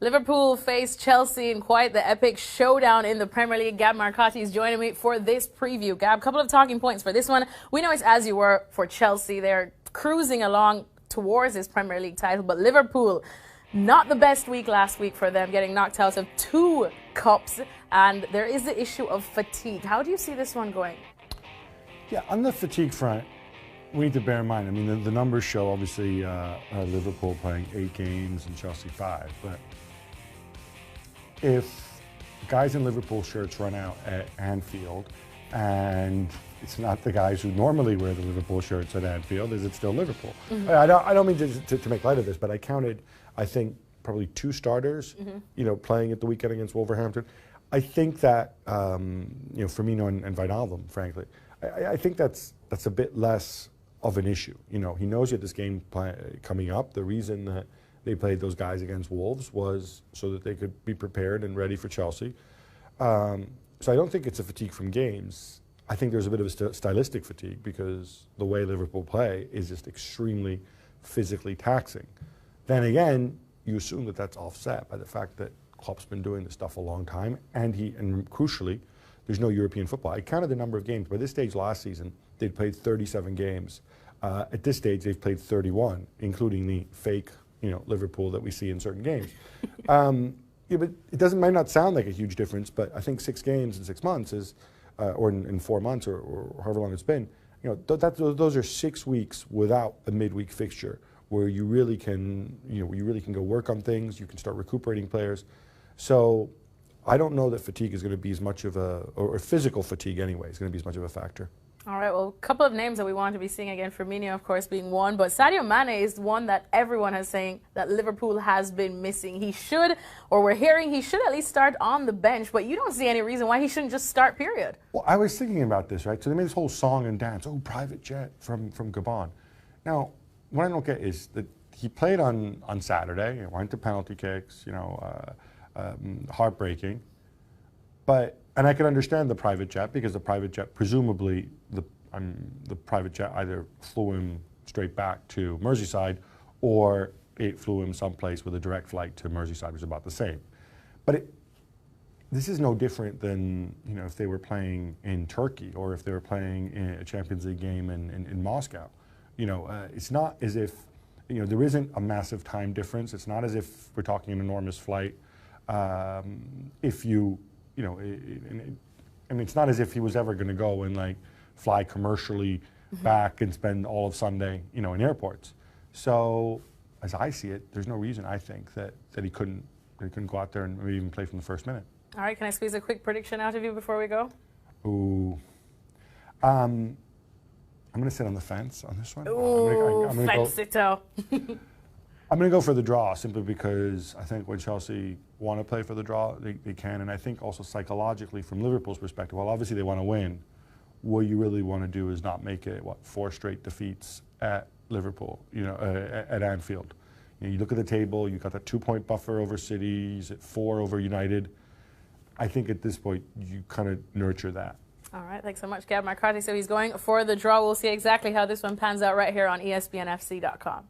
Liverpool face Chelsea in quite the epic showdown in the Premier League. Gab Marcotti is joining me for this preview. Gab, a couple of talking points for this one. We know it's as you were for Chelsea. They're cruising along towards this Premier League title, but Liverpool, not the best week last week for them, getting knocked out of 2 cups, and there is the issue of fatigue. How do you see this one going? Yeah, on the fatigue front, we need to bear in mind, I mean, the numbers show obviously Liverpool playing 8 games and Chelsea 5, but if guys in Liverpool shirts run out at Anfield and it's not the guys who normally wear the Liverpool shirts at Anfield, is it still Liverpool? Mm-hmm. I don't mean to make light of this, but I counted, I think, probably 2 starters, playing at the weekend against Wolverhampton. I think that, Firmino and Wijnaldum, frankly, I think that's a bit less of an issue. He knows he had this game coming up. The reason that they played those guys against Wolves was so that they could be prepared and ready for Chelsea. So I don't think it's a fatigue from games. I think there's a bit of a stylistic fatigue because the way Liverpool play is just extremely physically taxing. Then again, you assume that that's offset by the fact that Klopp's been doing this stuff a long time, and crucially, there's no European football. I counted the number of games. By this stage last season, they'd played 37 games. At this stage, they've played 31, including the fake, Liverpool that we see in certain games. But it might not sound like a huge difference, but I think 6 games in 6 months is, or in 4 months, or however long it's been, those are 6 weeks without a midweek fixture where you really can, go work on things. You can start recuperating players. So I don't know that fatigue is going to be as much of or physical fatigue anyway, is going to be as much of a factor. All right, well, a couple of names that we want to be seeing again, Firmino, of course, being one, but Sadio Mane is one that everyone is saying that Liverpool has been missing. He should, or we're hearing he should at least start on the bench, but you don't see any reason why he shouldn't just start, period. Well, I was thinking about this, right? So they made this whole song and dance, private jet from Gabon. Now, what I don't get is that he played on Saturday, went to penalty kicks, heartbreaking. And I can understand the private jet because the private jet, presumably, the private jet either flew him straight back to Merseyside or it flew him someplace with a direct flight to Merseyside, which is about the same. But this is no different than if they were playing in Turkey or if they were playing in a Champions League game in Moscow. It's not as if there isn't a massive time difference. It's not as if we're talking an enormous flight. It's not as if he was ever going to go and fly commercially back and spend all of Sunday, in airports. So, as I see it, there's no reason I think that he couldn't go out there and maybe even play from the first minute. All right, can I squeeze a quick prediction out of you before we go? Ooh, I'm going to sit on the fence on this one. Ooh, fence-ito. I'm going to go for the draw simply because I think when Chelsea want to play for the draw, they can. And I think also psychologically from Liverpool's perspective, while obviously they want to win, what you really want to do is not make it, 4 straight defeats at Liverpool, at Anfield. You look at the table, you've got that 2-point buffer over City, at 4 over United. I think at this point, you kind of nurture that. All right, thanks so much, Gab Marcotti. So he's going for the draw. We'll see exactly how this one pans out right here on ESPNFC.com.